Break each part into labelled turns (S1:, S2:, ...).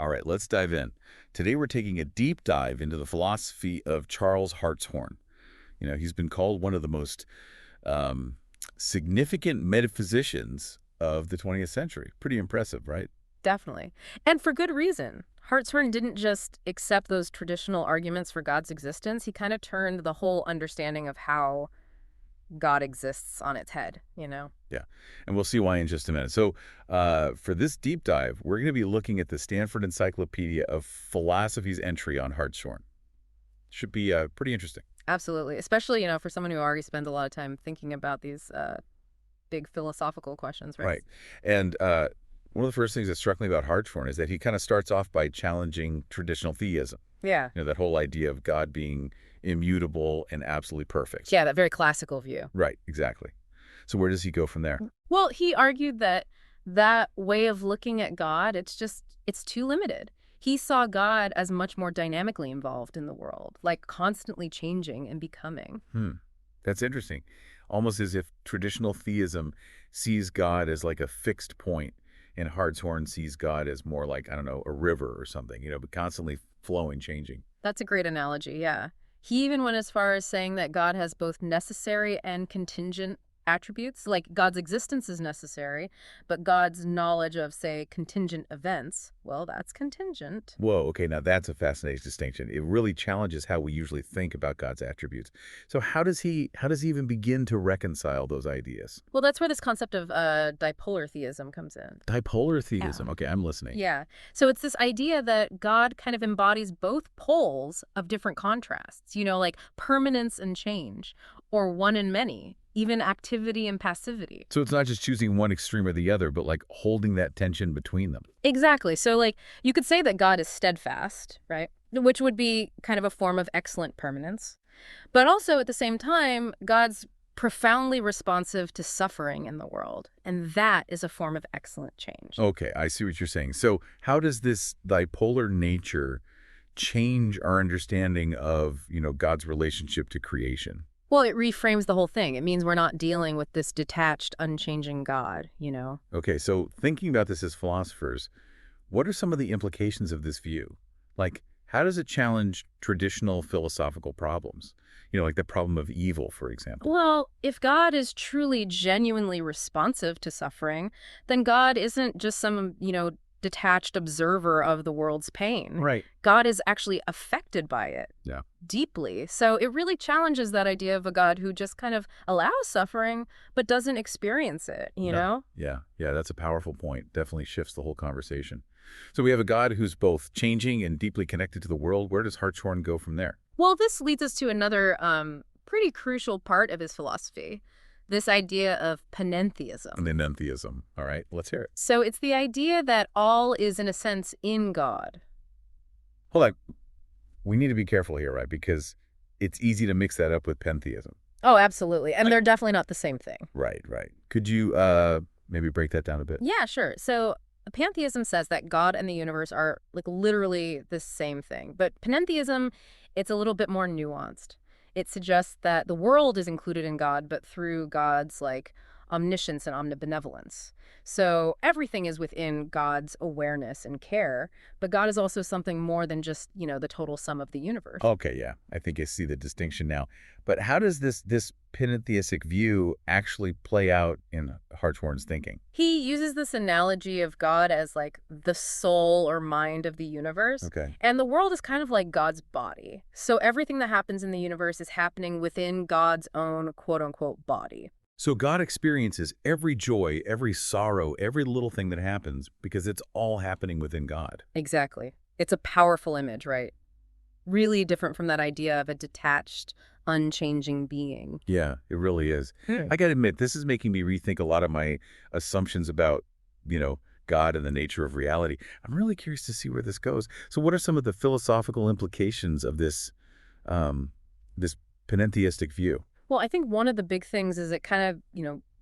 S1: All right, let's dive in. Today we're taking a deep dive into the philosophy of Charles Hartshorne. He's been called one of the most um, significant metaphysicians of the 20th century. Pretty impressive, right?
S2: Definitely. And for good reason. Hartshorne didn't just accept those traditional arguments for God's existence. He kind of turned the whole understanding of how God exists on its head.
S1: Yeah, and we'll see why in just a minute. So for this deep dive, we're going to be looking at the Stanford Encyclopedia of Philosophy's entry on Hartshorne. Should be pretty interesting.
S2: Absolutely. Especially, for someone who already spends a lot of time thinking about these big philosophical questions, right?
S1: Right. And one of the first things that struck me about Hartshorne is that he kind of starts off by challenging traditional theism.
S2: Yeah.
S1: That whole idea of God being immutable and absolutely perfect.
S2: Yeah, that very classical view.
S1: Right, exactly. So where does he go from there?
S2: Well, he argued that that way of looking at God, it's too limited. He saw God as much more dynamically involved in the world, like constantly changing and becoming.
S1: That's interesting. Almost as if traditional theism sees God as like a fixed point, and Hartshorne sees God as more like, I don't know, a river or something, but constantly flowing, changing.
S2: That's a great analogy, yeah. He even went as far as saying that God has both necessary and contingent attributes. Like God's existence is necessary, but God's knowledge of, say, contingent events, well, that's contingent.
S1: Whoa, okay, now that's a fascinating distinction. It really challenges how we usually think about God's attributes. So how does he even begin to reconcile those ideas?
S2: Well, that's where this concept of dipolar theism comes in.
S1: Dipolar theism. Okay, I'm listening.
S2: Yeah. So it's this idea that God kind of embodies both poles of different contrasts, like permanence and change, or one and many, even activity and passivity.
S1: So it's not just choosing one extreme or the other, but like holding that tension between them.
S2: Exactly. So, you could say that God is steadfast, right? Which would be kind of a form of excellent permanence. But also at the same time, God's profoundly responsive to suffering in the world. And that is a form of excellent change.
S1: Okay, I see what you're saying. So how does this bipolar nature change our understanding of, God's relationship to creation?
S2: Well, it reframes the whole thing. It means we're not dealing with this detached, unchanging God.
S1: Okay, so thinking about this as philosophers, what are some of the implications of this view? Like, how does it challenge traditional philosophical problems? Like the problem of evil, for example.
S2: Well, if God is truly, genuinely responsive to suffering, then God isn't just some, detached observer of the world's pain.
S1: Right.
S2: God is actually affected by it.
S1: Yeah.
S2: Deeply. So it really challenges that idea of a God who just kind of allows suffering but doesn't experience it, you know?
S1: Yeah, that's a powerful point. Definitely shifts the whole conversation. So we have a God who's both changing and deeply connected to the world. Where does Hartshorne go from there?
S2: Well, this leads us to another pretty crucial part of his philosophy, this idea of panentheism.
S1: Panentheism. All right, let's hear it.
S2: So it's the idea that all is, in a sense, in God.
S1: Hold on. We need to be careful here, right? Because it's easy to mix that up with pantheism.
S2: Oh, absolutely. And they're definitely not the same thing.
S1: Right. Could you maybe break that down a bit?
S2: Yeah, sure. So pantheism says that God and the universe are literally the same thing. But panentheism, it's a little bit more nuanced. It suggests that the world is included in God, but through God's omniscience and omnibenevolence. So everything is within God's awareness and care, but God is also something more than just, the total sum of the universe.
S1: Okay, yeah. I think I see the distinction now. But how does this panentheistic view actually play out in Hartshorne's thinking?
S2: He uses this analogy of God as the soul or mind of the universe.
S1: Okay.
S2: And the world is kind of like God's body. So everything that happens in the universe is happening within God's own quote unquote body.
S1: So God experiences every joy, every sorrow, every little thing that happens because it's all happening within God.
S2: Exactly. It's a powerful image, right? Really different from that idea of a detached, unchanging being.
S1: Yeah, it really is. I got to admit, this is making me rethink a lot of my assumptions about, God and the nature of reality. I'm really curious to see where this goes. So what are some of the philosophical implications of this panentheistic view?
S2: Well, I think one of the big things is it kind of,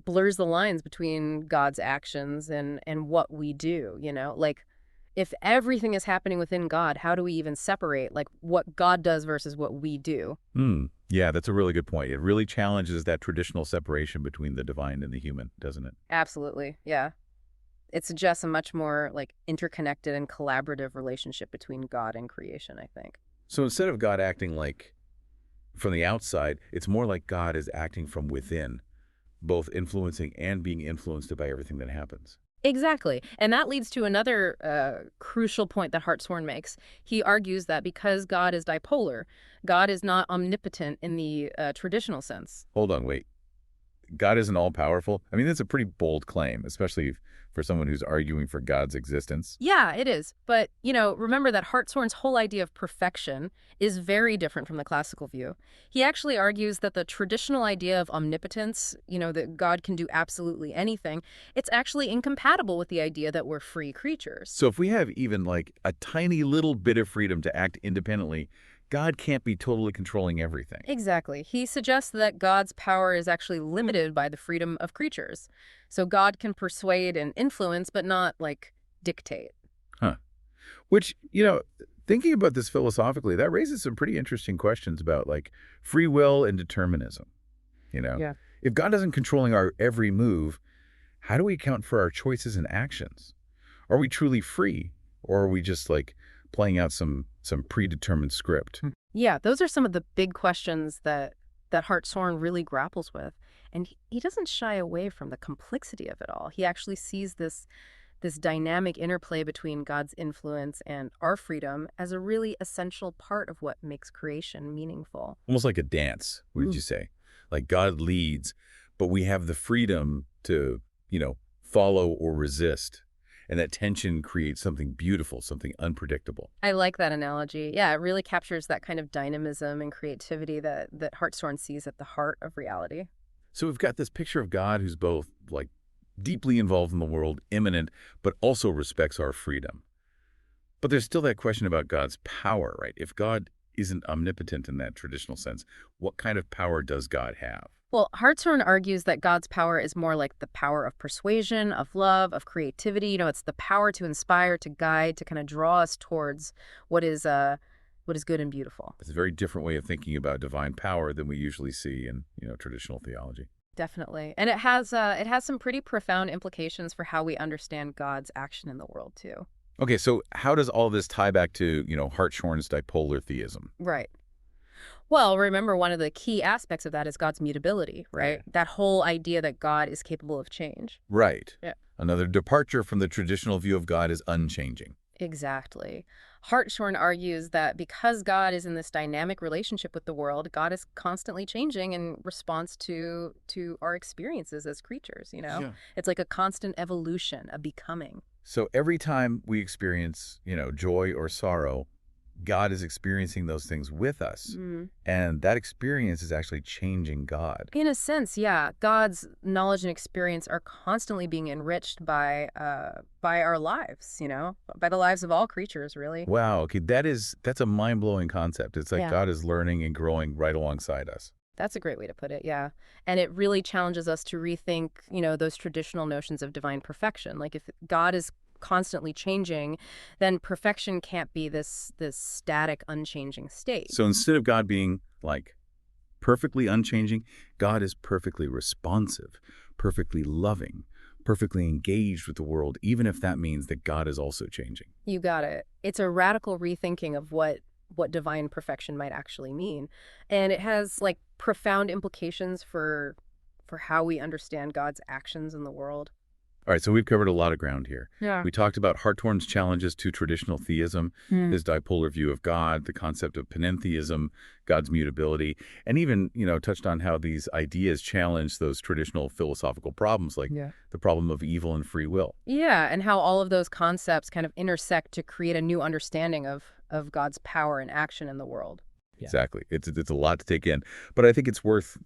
S2: blurs the lines between God's actions and what we do, if everything is happening within God, how do we even separate what God does versus what we do?
S1: Yeah, that's a really good point. It really challenges that traditional separation between the divine and the human, doesn't it?
S2: Absolutely. Yeah. It suggests a much more like interconnected and collaborative relationship between God and creation, I think.
S1: So instead of God acting like from the outside, it's more like God is acting from within, both influencing and being influenced by everything that happens.
S2: Exactly. And that leads to another crucial point that Hartshorne makes. He argues that because God is dipolar, God is not omnipotent in the traditional sense.
S1: Hold on, wait. God isn't all-powerful? I mean, that's a pretty bold claim, especially for someone who's arguing for God's existence.
S2: Yeah, it is. But, remember that Hartshorne's whole idea of perfection is very different from the classical view. He actually argues that the traditional idea of omnipotence, that God can do absolutely anything, it's actually incompatible with the idea that we're free creatures.
S1: So if we have even like a tiny little bit of freedom to act independently, God can't be totally controlling everything.
S2: Exactly. He suggests that God's power is actually limited by the freedom of creatures. So God can persuade and influence, but not, like, dictate.
S1: Huh. Which, thinking about this philosophically, that raises some pretty interesting questions about like free will and determinism. You know,
S2: Yeah.
S1: if God isn't controlling our every move, how do we account for our choices and actions? Are we truly free, or are we just like playing out some predetermined script?
S2: Yeah, those are some of the big questions that Hartshorne really grapples with. And he doesn't shy away from the complexity of it all. He actually sees this dynamic interplay between God's influence and our freedom as a really essential part of what makes creation meaningful.
S1: Almost like a dance, what did
S2: Mm.
S1: you say? Like God leads, but we have the freedom to, follow or resist. And that tension creates something beautiful, something unpredictable.
S2: I like that analogy. Yeah, it really captures that kind of dynamism and creativity that Hartshorne sees at the heart of reality.
S1: So we've got this picture of God who's both like deeply involved in the world, immanent, but also respects our freedom. But there's still that question about God's power, right? If God isn't omnipotent in that traditional sense, what kind of power does God have?
S2: Well, Hartshorne argues that God's power is more like the power of persuasion, of love, of creativity. It's the power to inspire, to guide, to kind of draw us towards what is uh, what is good and beautiful.
S1: It's a very different way of thinking about divine power than we usually see in, traditional theology.
S2: Definitely. And it has some pretty profound implications for how we understand God's action in the world too.
S1: Okay, so how does all this tie back to, Hartshorne's dipolar theism?
S2: Right. Well, remember one of the key aspects of that is God's mutability, right? That whole idea that God is capable of change.
S1: Right.
S2: Yeah.
S1: Another departure from the traditional view of God is unchanging.
S2: Exactly. Hartshorne argues that because God is in this dynamic relationship with the world, God is constantly changing in response to our experiences as creatures.
S1: Yeah.
S2: It's like a constant evolution, a becoming.
S1: So every time we experience, joy or sorrow, God is experiencing those things with us.
S2: Mm.
S1: And that experience is actually changing God.
S2: In a sense, yeah, God's knowledge and experience are constantly being enriched by our lives, by the lives of all creatures, really.
S1: Wow, okay, that's a mind-blowing concept. It's like
S2: Yeah.
S1: God is learning and growing right alongside us.
S2: That's a great way to put it, yeah. And it really challenges us to rethink, those traditional notions of divine perfection. Like if God is constantly changing, then perfection can't be this static, unchanging state.
S1: So instead of God being like perfectly unchanging, God is perfectly responsive, perfectly loving, perfectly engaged with the world, even if that means that God is also changing.
S2: You got it. It's a radical rethinking of what divine perfection might actually mean. And it has like profound implications for how we understand God's actions in the world.
S1: All right, so we've covered a lot of ground here.
S2: Yeah.
S1: We talked about Hartshorne's challenges to traditional theism,
S2: Mm.
S1: his dipolar view of God, the concept of panentheism, God's mutability, and even, touched on how these ideas challenge those traditional philosophical problems like
S2: Yeah.
S1: the problem of evil and free will.
S2: Yeah, and how all of those concepts kind of intersect to create a new understanding of God's power and action in the world. Yeah.
S1: Exactly. It's a lot to take in. But I think it's worth,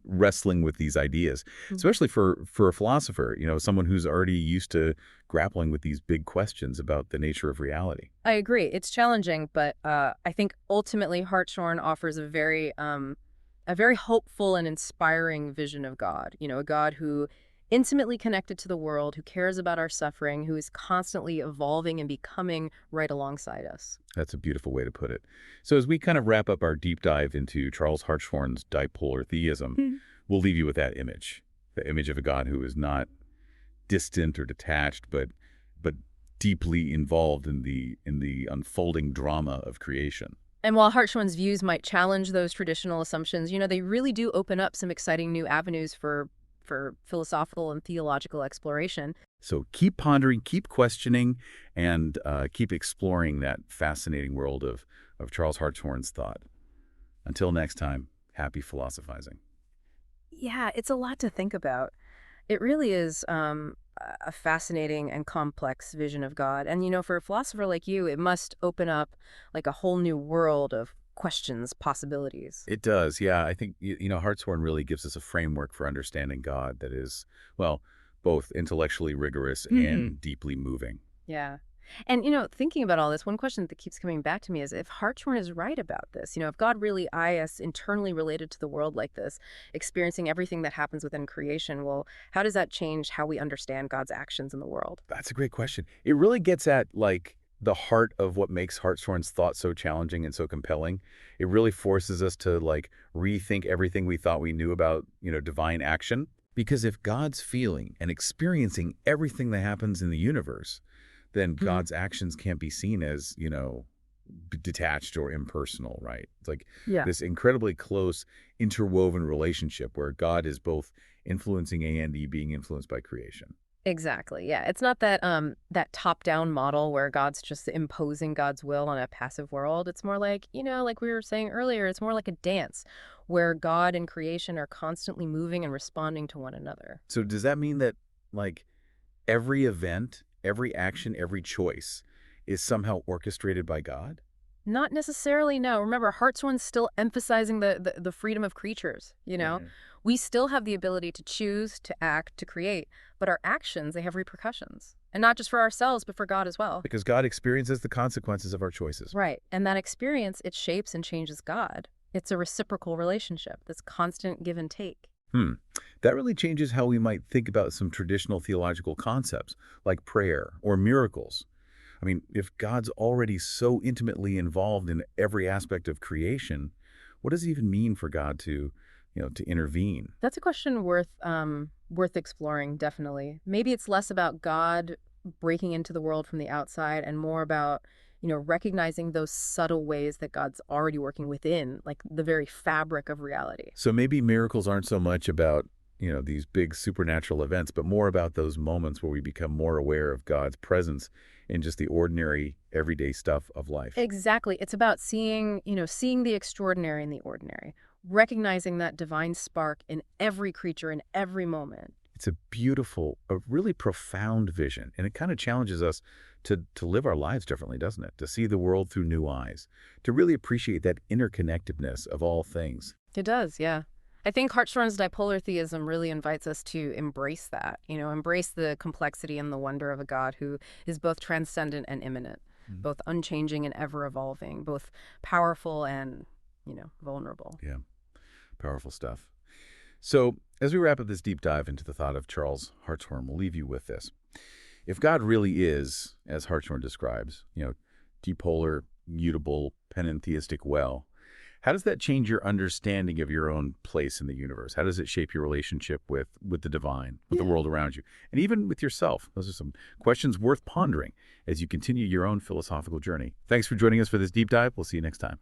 S1: wrestling with these ideas, especially for a philosopher, someone who's already used to grappling with these big questions about the nature of reality.
S2: I agree. It's challenging, but I think ultimately Hartshorne offers a very hopeful and inspiring vision of God. A God who intimately connected to the world, who cares about our suffering, who is constantly evolving and becoming right alongside us.
S1: That's a beautiful way to put it. So as we kind of wrap up our deep dive into Charles Hartshorne's dipolar theism, we'll leave you with that image, the image of a God who is not distant or detached, but deeply involved in the unfolding drama of creation.
S2: And while Hartshorne's views might challenge those traditional assumptions, they really do open up some exciting new avenues for philosophical and theological exploration.
S1: So keep pondering, keep questioning, and keep exploring that fascinating world of Charles Hartshorne's thought. Until next time, happy philosophizing.
S2: Yeah, it's a lot to think about. It really is a fascinating and complex vision of God. And, for a philosopher like you, it must open up like a whole new world of questions, possibilities.
S1: It does, yeah. I think, Hartshorne really gives us a framework for understanding God that is, well, both intellectually rigorous
S2: Hmm.
S1: and deeply moving.
S2: Yeah. And, thinking about all this, one question that keeps coming back to me is if Hartshorne is right about this, if God really is internally related to the world like this, experiencing everything that happens within creation, well, how does that change how we understand God's actions in the world?
S1: That's a great question. It really gets at, like, the heart of what makes Hartshorne's thought so challenging and so compelling. It really forces us to, like, rethink everything we thought we knew about, divine action. Because if God's feeling and experiencing everything that happens in the universe, then
S2: Mhm.
S1: God's actions can't be seen as, detached or impersonal, right? It's like
S2: Yeah.
S1: this incredibly close, interwoven relationship where God is both influencing and being influenced by creation.
S2: Exactly. Yeah. It's not that top-down model where God's just imposing God's will on a passive world. It's more like, like we were saying earlier, it's more like a dance where God and creation are constantly moving and responding to one another.
S1: So does that mean that, like, every event, every action, every choice is somehow orchestrated by God?
S2: Not necessarily, no. Remember, Hartshorne's still emphasizing the freedom of creatures.
S1: Right.
S2: We still have the ability to choose, to act, to create, but our actions, they have repercussions. And not just for ourselves, but for God as well.
S1: Because God experiences the consequences of our choices.
S2: Right. And that experience, it shapes and changes God. It's a reciprocal relationship, this constant give and take.
S1: Hmm. That really changes how we might think about some traditional theological concepts, like prayer or miracles. I mean, if God's already so intimately involved in every aspect of creation, what does it even mean for God to intervene?
S2: That's a question worth exploring, definitely. Maybe it's less about God breaking into the world from the outside and more about, recognizing those subtle ways that God's already working within, like the very fabric of reality.
S1: So maybe miracles aren't so much about, these big supernatural events, but more about those moments where we become more aware of God's presence in just the ordinary, everyday stuff of life.
S2: Exactly. It's about seeing the extraordinary in the ordinary, recognizing that divine spark in every creature in every moment.
S1: It's a beautiful, a really profound vision, and it kind of challenges us to live our lives differently, doesn't it? To see the world through new eyes, to really appreciate that interconnectedness of all things.
S2: It does, yeah. I think Hartshorne's dipolar theism really invites us to embrace that, embrace the complexity and the wonder of a God who is both transcendent and immanent,
S1: Mm.
S2: both unchanging and ever evolving, both powerful and, vulnerable.
S1: Yeah, powerful stuff. So, as we wrap up this deep dive into the thought of Charles Hartshorne, we'll leave you with this. If God really is, as Hartshorne describes, depolar, mutable, panentheistic well, how does that change your understanding of your own place in the universe? How does it shape your relationship with the divine, with the
S2: Yeah.
S1: world around you, and even with yourself? Those are some questions worth pondering as you continue your own philosophical journey. Thanks for joining us for this deep dive. We'll see you next time.